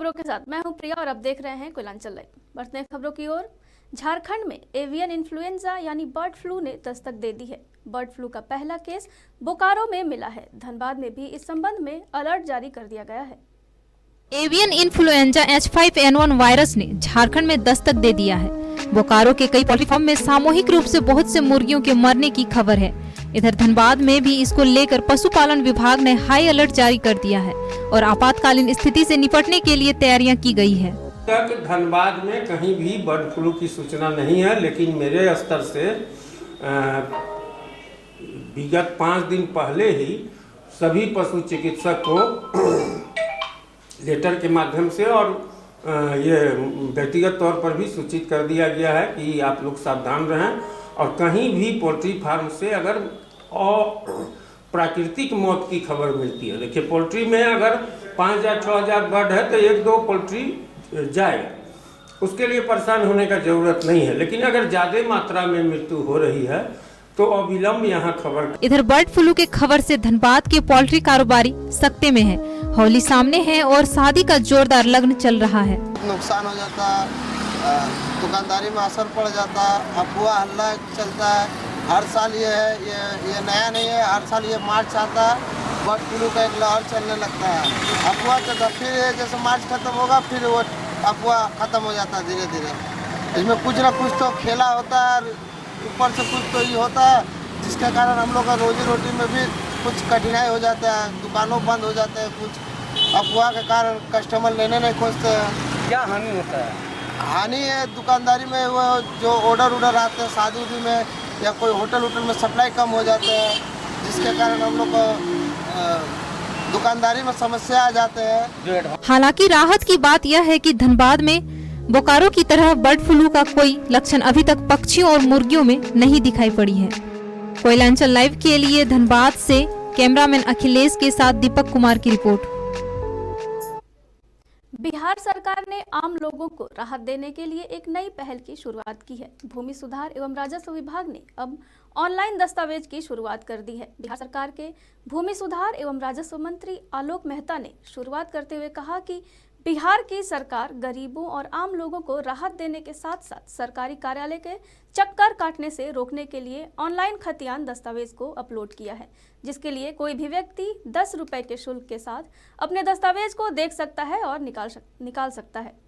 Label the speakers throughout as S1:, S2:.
S1: खबरों के साथ मैं हूं प्रिया और अब देख रहे हैं कोयलांचल लाइव। बढ़ते हैं खबरों की ओर। झारखंड में एवियन इन्फ्लुएंजा यानी बर्ड फ्लू ने दस्तक दे दी है। बर्ड फ्लू का पहला केस बोकारो में मिला है। धनबाद में भी इस संबंध में अलर्ट जारी कर दिया गया है।
S2: एवियन इन्फ्लुएंजा H5N1 वायरस ने झारखंड में दस्तक दे दिया है। बोकारो के कई पोल्ट्री फार्म में सामूहिक रूप से बहुत से मुर्गियों के मरने की खबर है। इधर धनबाद में भी इसको लेकर पशुपालन विभाग ने हाई अलर्ट जारी कर दिया है और आपातकालीन स्थिति से निपटने के लिए तैयारियां की गई है।
S3: तक धनबाद में कहीं भी बर्ड फ्लू की सूचना नहीं है, लेकिन मेरे स्तर से विगत 5 दिन पहले ही सभी पशु चिकित्सक को लेटर के माध्यम से और ये व्यक्तिगत तौर पर भी सूचित कर दिया गया है कि आप लोग सावधान रहें और कहीं भी पोल्ट्री फार्म से अगर प्राकृतिक मौत की खबर मिलती है, देखिए पोल्ट्री में अगर 5,000 6,000 बर्ड है तो 1-2 पोल्ट्री जाएगा, उसके लिए परेशान होने का जरूरत नहीं है। लेकिन अगर ज्यादा मात्रा में मृत्यु हो रही है तो अविलंब यहाँ खबर।
S2: इधर बर्ड फ्लू के खबर से धनबाद के पोल्ट्री कारोबारी सकते में है। होली सामने है और शादी का जोरदार लगन चल रहा है।
S4: नुकसान हो जाता, दुकानदारी में असर पड़ जाता, अफवाह हल्ला चलता है। हर साल ये है, ये नया नहीं है। हर साल ये मार्च आता है, बर्ड फ्लू का एक लहर चलने लगता है। अफवाह चलता, फिर जैसे मार्च खत्म होगा फिर वो अफवाह खत्म हो जाता है धीरे धीरे। इसमें कुछ ना कुछ तो खेला होता है, ऊपर से कुछ तो ये होता है जिसके कारण हम लोग का रोजी रोटी में भी कुछ कठिनाई हो जाता है। दुकानों बंद हो जाते हैं, कुछ अफवाह के कारण कस्टमर लेने नहीं खोजते हैं।
S5: क्या हानि होता है?
S4: हानि है दुकानदारी में, वो जो ऑर्डर आते हैं शादी उदी में या कोई होटल में सप्लाई कम हो जाते हैं, जिसके कारण हम लोग को दुकानदारी में समस्या आ जाते हैं।
S2: हालांकि राहत की बात यह है कि धनबाद में बोकारो की तरह बर्ड फ्लू का कोई लक्षण अभी तक पक्षियों और मुर्गियों में नहीं दिखाई पड़ी है। कोयलांचल लाइव के लिए धनबाद से कैमरामैन अखिलेश के साथ दीपक कुमार की रिपोर्ट।
S1: बिहार सरकार ने आम लोगों को राहत देने के लिए एक नई पहल की शुरुआत की है। भूमि सुधार एवं राजस्व विभाग ने अब ऑनलाइन दस्तावेज की शुरुआत कर दी है। बिहार सरकार के भूमि सुधार एवं राजस्व मंत्री आलोक मेहता ने शुरुआत करते हुए कहा कि बिहार की सरकार गरीबों और आम लोगों को राहत देने के साथ साथ सरकारी कार्यालय के चक्कर काटने से रोकने के लिए ऑनलाइन खतियान दस्तावेज को अपलोड किया है, जिसके लिए कोई भी व्यक्ति 10 रुपए के शुल्क के साथ अपने दस्तावेज को देख सकता है और निकाल सकता है।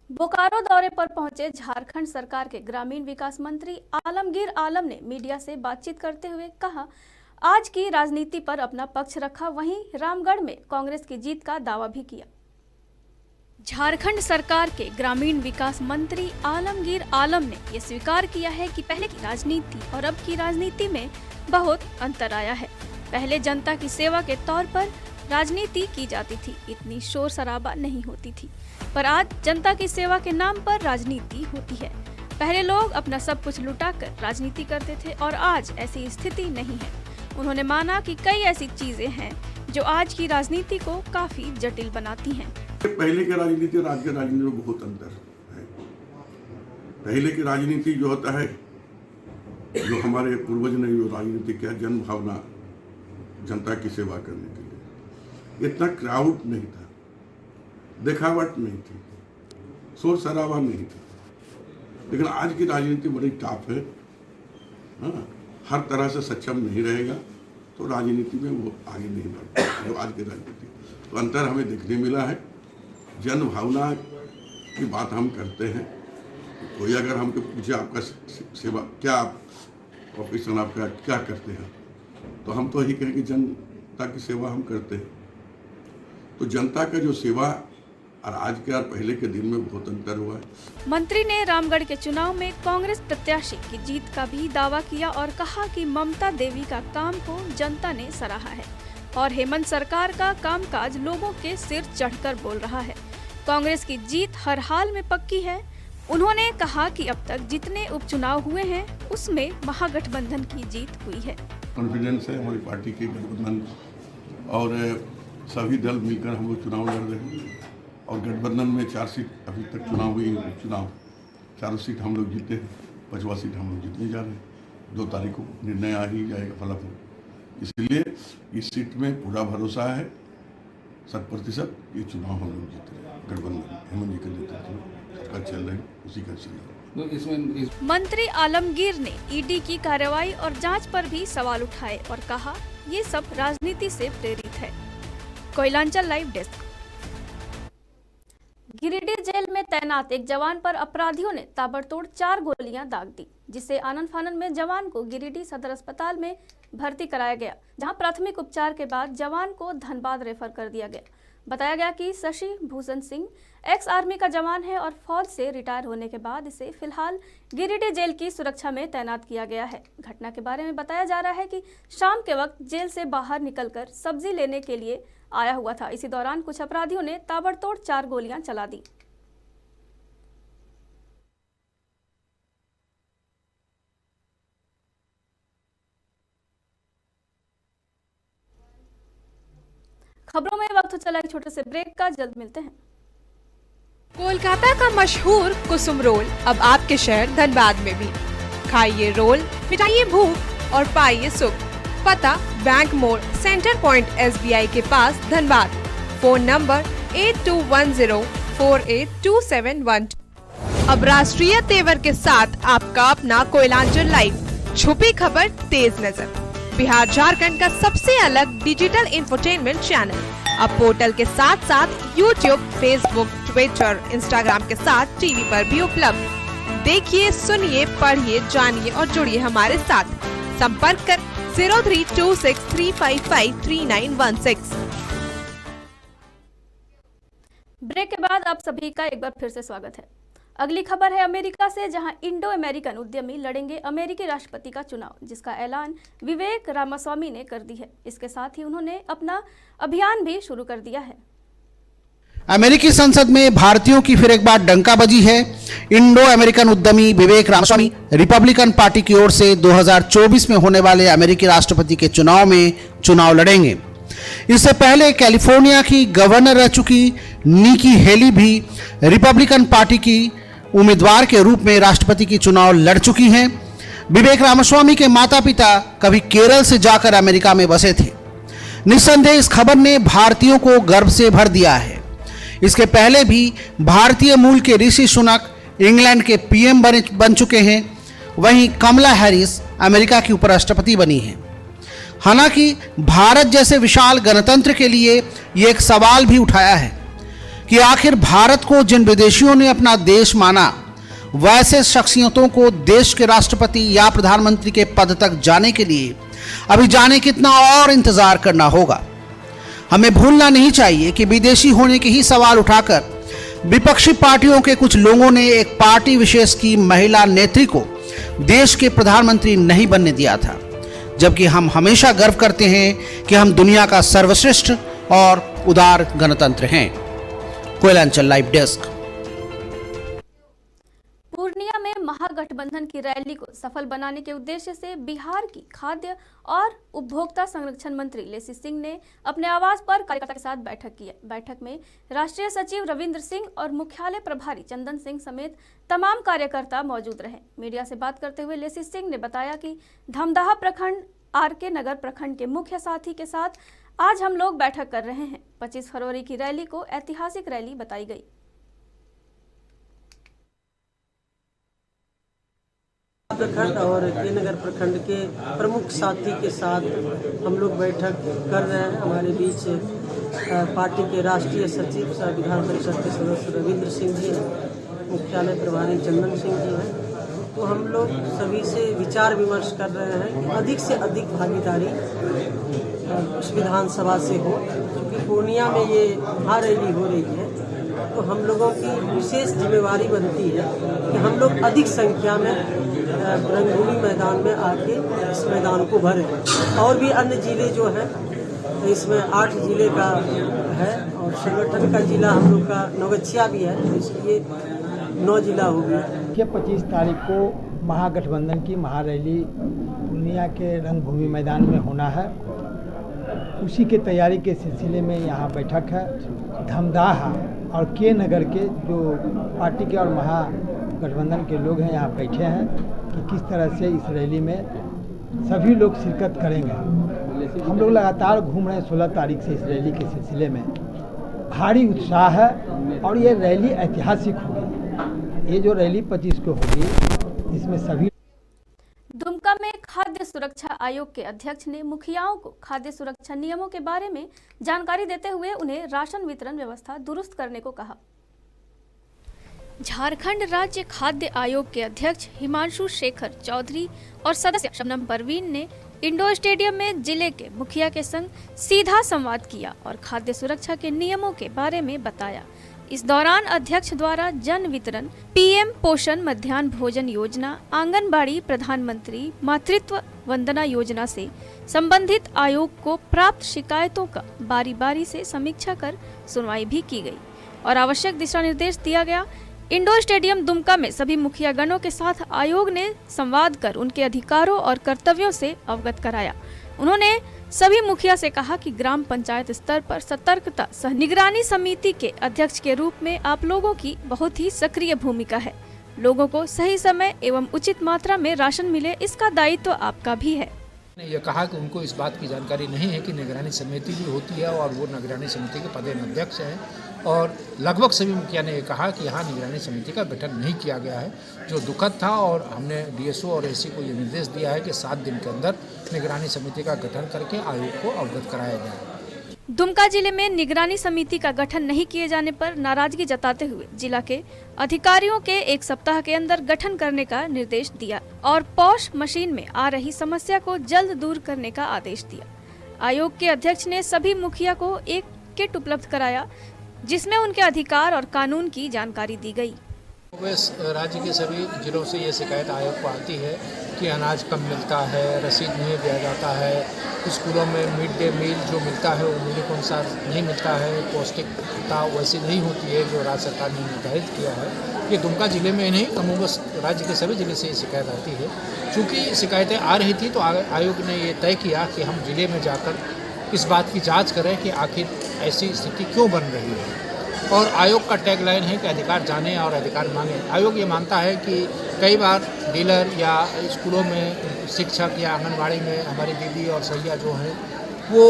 S1: बोकारो दौरे पर पहुंचे झारखंड सरकार के ग्रामीण विकास मंत्री आलमगीर आलम ने मीडिया से बातचीत करते हुए कहा, आज की राजनीति पर अपना पक्ष रखा, वहीं रामगढ़ में कांग्रेस की जीत का दावा भी किया। झारखंड सरकार के ग्रामीण विकास मंत्री आलमगीर आलम ने यह स्वीकार किया है कि पहले की राजनीति और अब की राजनीति में बहुत अंतर आया है। पहले जनता की सेवा के तौर पर राजनीति की जाती थी, इतनी शोर शराबा नहीं होती थी, पर आज जनता की सेवा के नाम पर राजनीति होती है। पहले लोग अपना सब कुछ लुटाकर राजनीति करते थे और आज ऐसी स्थिति नहीं है। उन्होंने माना कि कई ऐसी चीजें हैं जो आज की राजनीति को काफी जटिल बनाती हैं।
S6: पहले की राजनीति और आज की राजनीति में बहुत अंतर है। पहले की राजनीति जो होता है, जो हमारे पूर्वज ने जो राजनीति किया, जन भावना, जनता की सेवा करने के लिए, इतना क्राउड नहीं था, दिखावट नहीं थी, शोर शराबा नहीं था। लेकिन आज की राजनीति बड़ी टफ है। हाँ, हर तरह से सक्षम नहीं रहेगा तो राजनीति में वो आगे नहीं बढ़ता। जो आज की राजनीति तो अंतर हमें देखने मिला है। जन भावना की बात हम करते हैं। कोई अगर हमको पूछे आपका सेवा क्या, ऑफिसर आपका क्या करते हैं, तो हम तो यही कहें कि जनता की सेवा हम करते हैं। तो जनता का जो सेवा और आज के और पहले के दिन में बहुत अंतर हुआ है।
S1: मंत्री ने रामगढ़ के चुनाव में कांग्रेस प्रत्याशी की जीत का भी दावा किया और कहा कि ममता देवी का काम को जनता ने सराहा है और हेमंत सरकार का कामकाज लोगों के सिर चढ़कर बोल रहा है। कांग्रेस की जीत हर हाल में पक्की है। उन्होंने कहा कि अब तक जितने उपचुनाव हुए हैं उसमें महागठबंधन की जीत हुई है।
S6: कॉन्फिडेंस है हमारी पार्टी के गठबंधन और सभी दल मिलकर हम लोग चुनाव लड़ रहे हैं और गठबंधन में 4 सीट अभी तक चुनाव हुई, चुनाव 4 सीट हम लोग जीते हैं, 5वां सीट हम लोग जीतने जा रहे हैं। 2 तारीख को निर्णय आ ही जाएगा फलाफल। इसलिए इस सीट में पूरा भरोसा है 100%। ये चुनाव हम लोग जीते हैं। गठबंधन हेमंत जी के नेतृत्व में सरकार चल रही, उसी का चल।
S1: मंत्री आलमगीर ने ईडी की कार्रवाई और जांच पर भी सवाल उठाए और कहा ये सब राजनीति से प्रेरित है। Koylanchal live desk. Giridih jail में तैनात एक जवान पर अपराधियों ने ताबड़तोड़ 4 गोलियां दाग दी, जिससे आनन फानन में जवान को गिरिडीह सदर अस्पताल में भर्ती कराया गया, जहां प्राथमिक उपचार के बाद जवान को धनबाद रेफर कर दिया गया। बताया गया कि शशि भूषण सिंह एक्स आर्मी का जवान है और फौज से रिटायर होने के बाद इसे फिलहाल गिरिडीह जेल की सुरक्षा में तैनात किया गया है। घटना के बारे में बताया जा रहा है कि शाम के वक्त जेल से बाहर निकलकर सब्जी लेने के लिए आया हुआ था। इसी दौरान कुछ अपराधियों ने ताबड़तोड़ 4 गोलियां चला दी। खबरों में वक्त चला एक छोटे से ब्रेक का, जल्द मिलते हैं।
S5: कोलकाता का मशहूर कुसुम रोल अब आपके शहर धनबाद में भी। खाइए रोल, मिटाइए भूख और पाइए सुख। पता बैंक मोड़, सेंटर पॉइंट SBI के पास धनबाद। Phone number 8210482712। अब राष्ट्रीय तेवर के साथ आपका अपना कोयलांचल लाइव। छुपी खबर, तेज नजर। बिहार झारखंड का सबसे अलग डिजिटल इंफोटेनमेंट चैनल अब पोर्टल के साथ साथ YouTube, Facebook, Twitter, Instagram के साथ टीवी पर भी उपलब्ध। देखिए, सुनिए, पढ़िए, जानिए और जुड़िए हमारे साथ। संपर्क कर 032635533916।
S1: ब्रेक के बाद आप सभी का एक बार फिर से स्वागत है। अगली खबर है अमेरिका से, जहां इंडो अमेरिकन उद्यमी लड़ेंगे अमेरिकी राष्ट्रपति का चुनाव, जिसका ऐलान विवेक रामास्वामी ने कर दी है। इसके साथ ही उन्होंने अपना अभियान भी शुरू कर दिया है।
S7: अमेरिकी संसद में भारतीयों की फिर एक बार डंका बजी है। इंडो अमेरिकन उद्यमी विवेक रामास्वामी रिपब्लिकन पार्टी की ओर से 2024 में होने वाले अमेरिकी राष्ट्रपति के चुनाव में चुनाव लड़ेंगे। इससे पहले कैलिफोर्निया की गवर्नर रह चुकी निकी हेली भी रिपब्लिकन पार्टी की उम्मीदवार के रूप में राष्ट्रपति की चुनाव लड़ चुकी हैं। विवेक रामास्वामी के माता पिता कभी केरल से जाकर अमेरिका में बसे थे। निस्संदेह इस खबर ने भारतीयों को गर्व से भर दिया है। इसके पहले भी भारतीय मूल के ऋषि सुनक इंग्लैंड के PM बन चुके हैं। वहीं कमला हैरिस अमेरिका की उपराष्ट्रपति बनी हैं। हालांकि भारत जैसे विशाल गणतंत्र के लिए ये एक सवाल भी उठाया है कि आखिर भारत को जिन विदेशियों ने अपना देश माना, वैसे शख्सियतों को देश के राष्ट्रपति या प्रधानमंत्री के पद तक जाने के लिए अभी जाने कितना और इंतजार करना होगा। हमें भूलना नहीं चाहिए कि विदेशी होने के ही सवाल उठाकर विपक्षी पार्टियों के कुछ लोगों ने एक पार्टी विशेष की महिला नेत्री को देश के प्रधानमंत्री नहीं बनने दिया था, जबकि हम हमेशा गर्व करते हैं कि हम दुनिया का सर्वश्रेष्ठ और उदार गणतंत्र हैं। Koylanchal live desk.
S1: पूर्णिया में महागठबंधन की रैली को सफल बनाने के उद्देश्य से बिहार की खाद्य और उपभोक्ता संरक्षण मंत्री लेसी सिंह ने अपने आवास पर कार्यकर्ता के साथ बैठक की है। बैठक में राष्ट्रीय सचिव रविंद्र सिंह और मुख्यालय प्रभारी चंदन सिंह समेत तमाम कार्यकर्ता मौजूद रहे। मीडिया से बात करते हुए लेसी सिंह ने बताया कि धमदाहा प्रखंड RK नगर प्रखंड के मुख्य साथी के साथ आज हम लोग बैठक कर रहे हैं। 25 फरवरी की रैली को ऐतिहासिक रैली बताई गई।
S8: प्रखंड और के नगर प्रखंड के प्रमुख साथी के साथ हम लोग बैठक कर रहे हैं। हमारे बीच पार्टी के राष्ट्रीय सचिव विधान परिषद के सदस्य रविंद्र सिंह जी हैं, मुख्यालय प्रभारी चंदन सिंह जी हैं। तो हम लोग सभी से विचार विमर्श कर रहे हैं कि अधिक से अधिक भागीदारी इस विधानसभा से हो, क्योंकि पूर्णिया में ये महारैली हो रही है। तो हम लोगों की विशेष जिम्मेवारी बनती है कि हम लोग अधिक संख्या में रंगभूमि मैदान में आके इस मैदान को भरें। और भी अन्य जिले जो हैं, इसमें 8 जिले का है और संगठन का जिला हम लोग का नौगछिया भी है, तो इसलिए 9 जिला हो गया।
S9: 25 तारीख को महागठबंधन की महारैली पूर्णिया के रंगभूमि मैदान में होना है। उसी के तैयारी के सिलसिले में यहाँ बैठक है। धमदाहा और के नगर के जो पार्टी के और महागठबंधन के लोग हैं यहाँ बैठे हैं कि किस तरह से इस रैली में सभी लोग शिरकत करेंगे। हम लोग लगातार घूम रहे हैं 16 तारीख से इस रैली के सिलसिले में। भारी उत्साह है और ये रैली ऐतिहासिक होगी। ये जो रैली 25 को होगी इसमें सभी।
S1: दुमका में खाद्य सुरक्षा आयोग के अध्यक्ष ने मुखियाओं को खाद्य सुरक्षा नियमों के बारे में जानकारी देते हुए उन्हें राशन वितरण व्यवस्था दुरुस्त करने को कहा। झारखंड राज्य खाद्य आयोग के अध्यक्ष हिमांशु शेखर चौधरी और सदस्य शबनम परवीन ने इंडोर स्टेडियम में जिले के मुखिया के संग सीधा संवाद किया और खाद्य सुरक्षा के नियमों के बारे में बताया। इस दौरान अध्यक्ष द्वारा जन वितरण, पीएम पोषण मध्याह्न भोजन योजना, आंगनबाड़ी प्रधानमंत्री मातृत्व वंदना योजना से संबंधित आयोग को प्राप्त शिकायतों का बारी बारी से समीक्षा कर सुनवाई भी की गई और आवश्यक दिशा निर्देश दिया गया। इंडोर स्टेडियम दुमका में सभी मुखिया गणों के साथ आयोग ने संवाद कर उनके अधिकारों और कर्तव्यों से अवगत कराया। उन्होंने सभी मुखिया से कहा कि ग्राम पंचायत स्तर पर सतर्कता सह निगरानी समिति के अध्यक्ष के रूप में आप लोगों की बहुत ही सक्रिय भूमिका है। लोगों को सही समय एवं उचित मात्रा में राशन मिले, इसका दायित्व आपका भी है।
S10: ये कहा कि उनको इस बात की जानकारी नहीं है कि निगरानी समिति भी होती है और वो निगरानी समिति के पदेन अध्यक्ष हैं और लगभग सभी मुखिया ने ये कहा कि यहाँ निगरानी समिति का गठन नहीं किया गया है, जो दुखद था। और हमने डीएसओ और एससी को ये निर्देश दिया है कि 7 दिन के अंदर निगरानी समिति का गठन करके आयोग को अवगत कराया जाए।
S1: दुमका जिले में निगरानी समिति का गठन नहीं किए जाने पर नाराजगी जताते हुए जिला के अधिकारियों के 1 सप्ताह के अंदर गठन करने का निर्देश दिया और पॉश मशीन में आ रही समस्या को जल्द दूर करने का आदेश दिया। आयोग के अध्यक्ष ने सभी मुखिया को एक किट उपलब्ध कराया जिसमें उनके अधिकार और कानून की जानकारी दी गई।
S10: राज्य के सभी जिलों से ये शिकायत आयोग को आती है कि अनाज कम मिलता है, रसीद नहीं दिया जाता है, स्कूलों में मिड डे मील जो मिलता है वो मूल्य के अनुसार नहीं मिलता है, पौष्टिकता वैसी नहीं होती है जो राज्य सरकार ने निर्धारित किया है। ये दुमका जिले में नहीं, कमोबस राज्य के सभी जिले से ये शिकायत आती है। चूँकि शिकायतें आ रही थी तो आयोग ने ये तय किया कि हम जिले में जाकर इस बात की जाँच करें कि आखिर ऐसी स्थिति क्यों बन रही है। और आयोग का टैगलाइन है कि अधिकार जाने और अधिकार मांगे। आयोग ये मानता है कि कई बार डीलर या स्कूलों में शिक्षक या आंगनबाड़ी में हमारी दीदी और सैया जो हैं वो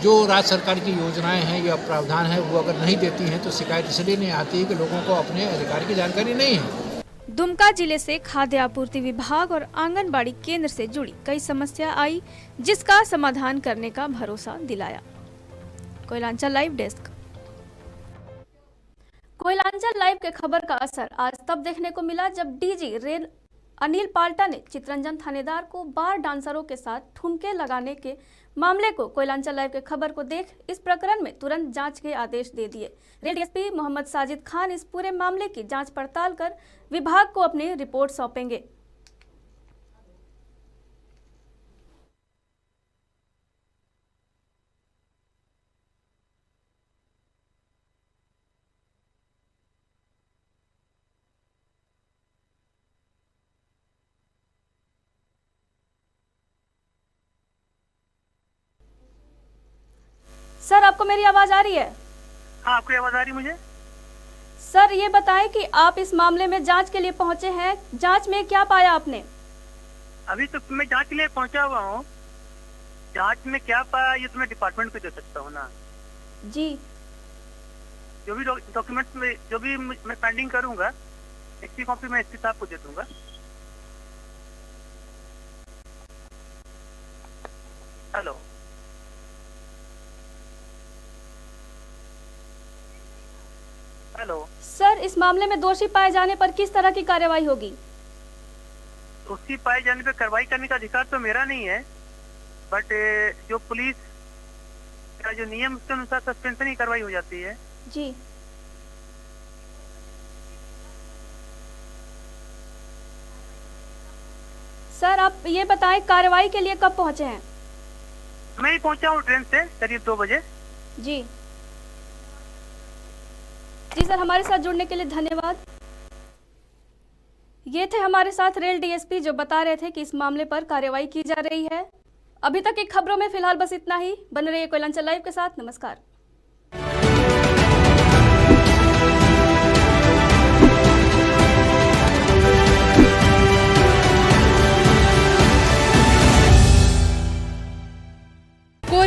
S10: जो राज्य सरकार की योजनाएं हैं या प्रावधान है वो अगर नहीं देती हैं तो शिकायत इसलिए नहीं आती है कि लोगों को अपने अधिकार की जानकारी नहीं है।
S1: दुमका जिले से खाद्य आपूर्ति विभाग और आंगनबाड़ी केंद्र से जुड़ी कई समस्या आई जिसका समाधान करने का भरोसा दिलाया। Koylanchal live desk. Koylanchal live के खबर का असर आज तब देखने को मिला जब डीजी रेल अनिल पाल्टा ने चितरंजन थानेदार को बार डांसरों के साथ ठुमके लगाने के मामले को कोयलांचल लाइव के खबर को देख इस प्रकरण में तुरंत जांच के आदेश दे दिए। रेल डीएसपी मोहम्मद साजिद खान इस पूरे मामले की जांच पड़ताल कर विभाग को अपनी रिपोर्ट सौंपेंगे। सर, आपको मेरी आवाज आ रही है?
S11: हाँ, आपकी आवाज आ रही मुझे।
S1: सर, ये बताएं कि आप इस मामले में जांच के लिए पहुंचे हैं, जांच में क्या पाया आपने?
S11: अभी तो मैं जांच के लिए पहुंचा हुआ हूँ। जांच में क्या पाया ये तो मैं डिपार्टमेंट को दे सकता हूँ ना
S1: जी।
S11: जो भी डॉक्यूमेंट्स में जो भी मैं पेंडिंग करूंगा एक कॉपी मैं एसपी साहब को दे दूंगा। हेलो, हेलो
S1: सर, इस मामले में दोषी पाए जाने पर किस तरह की कार्रवाई होगी?
S11: दोषी पाए जाने पर कार्रवाई करने का अधिकार तो मेरा नहीं है, बट जो पुलिस का जो नियम उसके अनुसार सस्पेंशन की कार्रवाई हो जाती है।
S1: जी। सर, आप ये बताएं कार्रवाई के लिए कब पहुंचे हैं?
S11: मैं ही पहुंचा हूँ ट्रेन से करीब 2 बजे।
S1: जी जी सर, हमारे साथ जुड़ने के लिए धन्यवाद। ये थे हमारे साथ रेल डीएसपी जो बता रहे थे कि इस मामले पर कार्रवाई की जा रही है। अभी तक की खबरों में फिलहाल बस इतना ही। बने रहिए कोयलांचल लाइव के साथ। नमस्कार।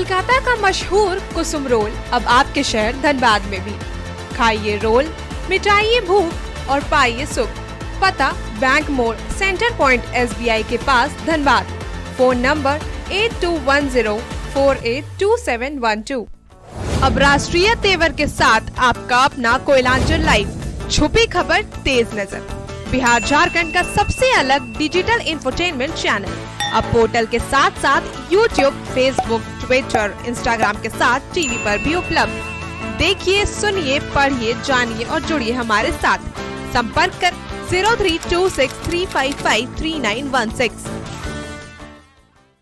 S5: कोलकाता का मशहूर कुसुम रोल अब आपके शहर धनबाद में भी। खाइए रोल, मिटाइए भूख और पाइए सुख। पता बैंक मोड़, सेंटर पॉइंट SBI के पास, धनबाद। Phone number 8210482712। अब राष्ट्रीय तेवर के साथ आपका अपना कोयलांचल लाइव। छुपी खबर, तेज नजर। बिहार झारखंड का सबसे अलग डिजिटल इंफोटेनमेंट चैनल अब पोर्टल के साथ साथ YouTube, Facebook, Twitter, Instagram के साथ टीवी पर भी उपलब्ध। देखिए, सुनिए, पढ़िए, जानिए और जुड़िए हमारे साथ। संपर्क कर 032635533916।